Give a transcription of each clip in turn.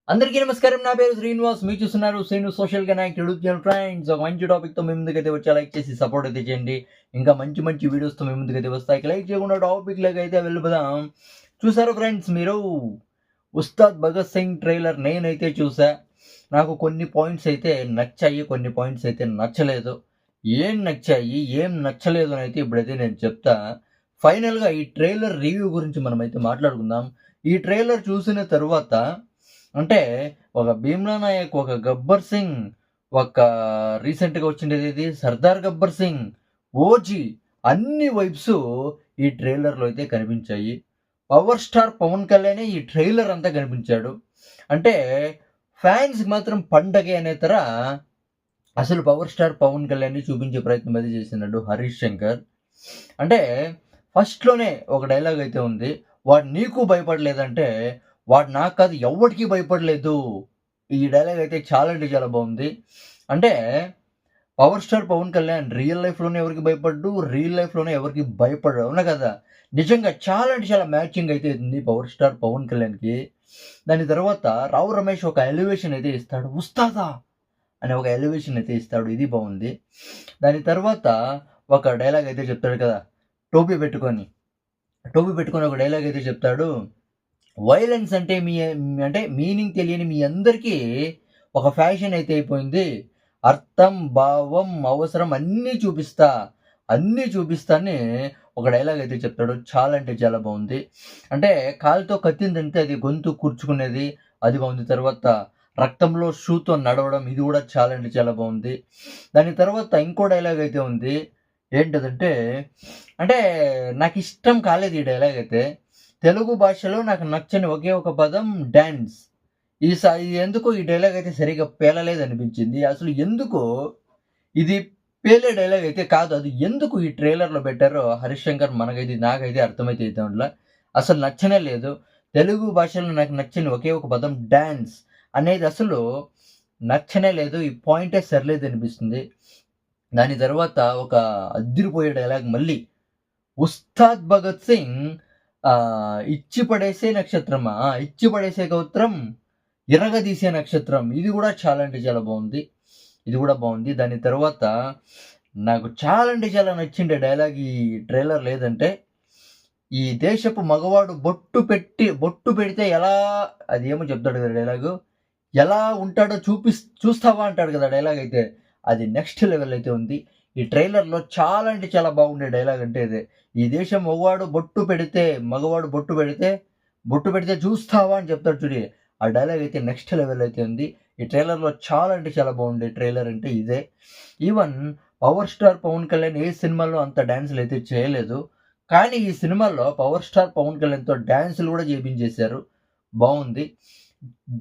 అందరికీ నమస్కారం. నా పేరు శ్రీనివాస్. మీరు చూస్తున్నారు Srinu social connect YouTube channel. Friends, ఒక మంచి టాపిక్‌తో మీ ముందుకైతే వచ్చా. లైక్ చేసి సపోర్ట్ అయితే చేయండి. ఇంకా మంచి మంచి వీడియోస్‌తో మీ ముందుకైతే వస్తాయి. లైక్ చేయకుండా టాపిక్‌లోకి అయితే వెళ్ళిపోదాం. చూసారా ఫ్రెండ్స్ మీరు 'ఉస్తాద్ భగత్ సింగ్' ట్రైలర్ నేనైతే చూసా. నాకు కొన్ని పాయింట్స్ అయితే నచ్చాయి. కొన్ని పాయింట్స్ అయితే నచ్చలేదు. ఏం నచ్చాయి, ఏం నచ్చలేదు అని అయితే ఇప్పుడైతే నేను చెప్తా. ఫైనల్‌గా ఈ ట్రైలర్ రివ్యూ గురించి మనమైతే మాట్లాడుకుందాం. ఈ ట్రైలర్ చూసిన తరువాత అంటే ఒక 'భీమ్లా నాయక్', ఒక 'గబ్బర్ సింగ్', ఒక రీసెంట్‌గా వచ్చిండేది 'సర్దార్ గబ్బర్ సింగ్', 'ఓజీ' అన్ని వైబ్స్ ఈ ట్రైలర్‌లో అయితే కనిపించాయి. పవర్ స్టార్ పవన్ కళ్యాణే ఈ ట్రైలర్ అంతా కనిపించాడు. అంటే ఫ్యాన్స్‌కి మాత్రం పండగే అనే అసలు పవర్ స్టార్ పవన్ కళ్యాణ్‌ని చూపించే ప్రయత్నం అయితే చేస్తున్నాడు హరీష్ శంకర్. అంటే ఫస్ట్‌లోనే ఒక డైలాగ్ అయితే ఉంది. "వాడు నీకు భయపడలేదంటే, వాడు నాకు కాదు ఎవ్వడికి భయపడలేదు." ఈ డైలాగ్ అయితే చాలా అంటే చాలా బావుంది. అంటే power star Pawan Kalyan real లైఫ్‌లోనే ఎవరికీ భయపడడు. రియల్ లైఫ్‌లోనే ఎవరికీ భయపడడు. అవునా కదా! నిజంగా చాలా అంటే చాలా మ్యాచింగ్ అయితే ఉంది పవర్ స్టార్ పవన్ కళ్యాణ్‌కి. దాని తర్వాత రావు రమేష్ ఒక ఎలివేషన్ అయితే ఇస్తాడు. "ఉస్తాదా!" అనే ఒక ఎలివేషన్ అయితే ఇస్తాడు. ఇది బావుంది. దాని తర్వాత ఒక డైలాగ్ అయితే చెప్తాడు కదా! టోపీ పెట్టుకొని. టోపీ పెట్టుకొని ఒక డైలాగ్ అయితే చెప్తాడు. వైలెన్స్ అంటే అంటే మీనింగ్ తెలియని మీ అందరికీ ఒక ఫ్యాషన్ అయితే అయిపోయింది. అర్థం, భావం, అవసరం అన్నీ చూపిస్తా. అన్నీ చూపిస్తా అని ఒక డైలాగ్ అయితే చెప్తాడు. చాలా అంటే చాలా బావుంది. అంటే కాలుతో కత్తిని తంతే అది గొంతు కూర్చుకునేది. అది బావుంది. తర్వాత రక్తంలో షూతో నడవడం ఇది గూడా చాలా అంటే చాలా బావుంది. దాని తర్వాత ఇంకో డైలాగ్ అయితే ఉంది. ఏంటదంటే అంటే నాకిష్టం కాలేదు ఈ డైలాగ్ అయితే. తెలుగు భాషలో నాకు నచ్చని ఒకే ఒక పదం డాన్స్. ఇది ఎందుకో ఈ డైలాగ్ అయితే సరిగ్గా పేలలేదనిపించింది. అసలు ఎందుకో ఇది పేలే డైలాగ్ అయితే కాదు. అది ఎందుకు ఈ ట్రైలర్‌లో పెట్టారో హరీష్ శంకర్ నాకైతే అర్థమైతే ఉండల. అసలు నచ్చనే లేదు. తెలుగు భాషలో నాకు నచ్చని ఒకే ఒక పదం డాన్స్ అనేది అసలు నచ్చనే లేదు. ఈ పాయింటే సరిలేదనిపిస్తుంది. దాని తర్వాత ఒక అద్దిరిపోయే డైలాగ్ మళ్ళీ 'ఉస్తాద్ భగత్ సింగ్' ఇచ్చి పడేసే నక్షత్రమా? ఇచ్చి పడేసే గోత్రం ఇరగదీసే నక్షత్రం. ఇది గూడా చాలా అంటే చాలా బావుంది. ఇది గూడా బావుంది. దాని తర్వాత నాకు చాలా అంటే చాలా నచ్చిండే డైలాగ్ ఈ ట్రైలర్‌లో ఏదంటే, ఈ దేశపు మగవాడు బొట్టు పెడితే ఎలా అదేమో చెప్తాడు కదా డైలాగు. ఎలా ఉంటాడో చూస్తావా అంటాడు కదా డైలాగ్ అయితే. అది నెక్స్ట్ లెవెల్ అయితే ఉంది. ఈ ట్రైలర్‌లో చాలా అంటే చాలా బాగుండే డైలాగ్ అంటే ఇదే. ఈ దేశం మగవాడు బొట్టు పెడితే చూస్తావా అని చెప్తాడు చూడు. ఆ డైలాగ్ అయితే నెక్స్ట్ లెవెల్ అయితే ఉంది. ఈ ట్రైలర్‌లో చాలా అంటే చాలా బాగుండే ట్రైలర్ అంటే ఇదే. Even power star Pawan Kalyan ఏ సినిమాలో అంత డాన్స్‌లు అయితే చేయలేదు. కానీ ఈ సినిమాలో పవర్ స్టార్ పవన్ కళ్యాణ్‌తో డాన్స్‌లు కూడా చేపించేశారు. బావుంది.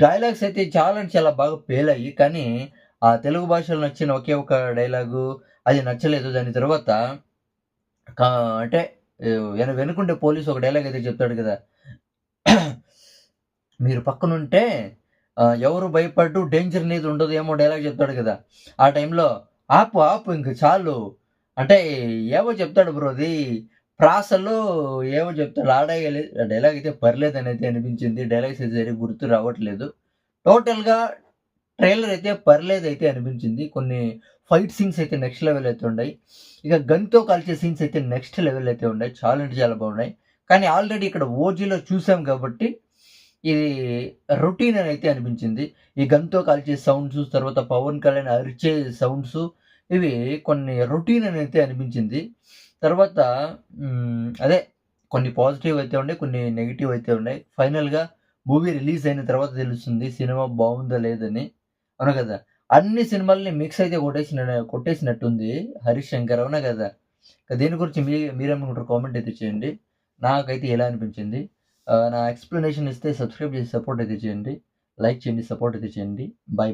డైలాగ్స్ అయితే చాలా అంటే చాలా బాగా పేలాయి. కానీ ఆ తెలుగు భాషలో నచ్చిన ఒకే ఒక డైలాగు అది నచ్చలేదు. దాని తర్వాత కా అంటే వెనకుండే పోలీస్ ఒక డైలాగ్ అయితే చెప్తాడు కదా! మీరు పక్కనుంటే ఎవరు భయపడరు డేంజర్ అనేది ఉండదు ఏమో డైలాగ్ చెప్తాడు కదా! ఆ టైంలో ఆపు ఆపు ఇంక చాలు. అంటే ఏవో చెప్తాడు బ్రో అది ప్రాసలో ఏవో చెప్తాడు. ఆ డైలాగ్ అయితే పర్లేదనైతే అనిపించింది. డైలాగ్స్ అయితే సరిగ్గా గుర్తు రావట్లేదు. టోటల్‌గా ట్రైలర్ అయితే పర్లేదయితే అనిపించింది. కొన్ని ఫైట్ సీన్స్ అయితే నెక్స్ట్ లెవెల్ అయితే ఉన్నాయి. ఇక గన్‌తో కాల్చే సీన్స్ అయితే నెక్స్ట్ లెవెల్ అయితే ఉన్నాయి. చాలా అంటే చాలా బాగున్నాయి. కానీ ఆల్రెడీ ఇక్కడ 'ఓజీలో' చూసాం కాబట్టి ఇది రొటీన్ అని అయితే అనిపించింది. ఈ గన్‌తో కాల్చే సౌండ్స్, తర్వాత పవన్ కళ్యాణ్ అరిచే సౌండ్స్ ఇవి కొన్ని రొటీన్ అని అయితే అనిపించింది. తర్వాత అదే కొన్ని పాజిటివ్ అయితే ఉన్నాయి. కొన్ని నెగెటివ్ అయితే ఉన్నాయి. ఫైనల్‌గా మూవీ రిలీజ్ అయిన తర్వాత తెలుస్తుంది సినిమా బావుందా లేదని. అవునా కదా! అన్ని సినిమాల్ని మిక్స్ అయితే కొట్టేసినట్టుంది 'హరీష్ శంకర్' అవునా కదా! దీని గురించి మీరేమనుకుంటారో కామెంట్ అయితే చేయండి. నాకైతే ఎలా అనిపించింది? నా ఎక్స్‌ప్లనేషన్ ఇస్తే సబ్స్క్రైబ్ చేసి సపోర్ట్ అయితే చేయండి. లైక్ చేయండి, సపోర్ట్ అయితే చేయండి. బై.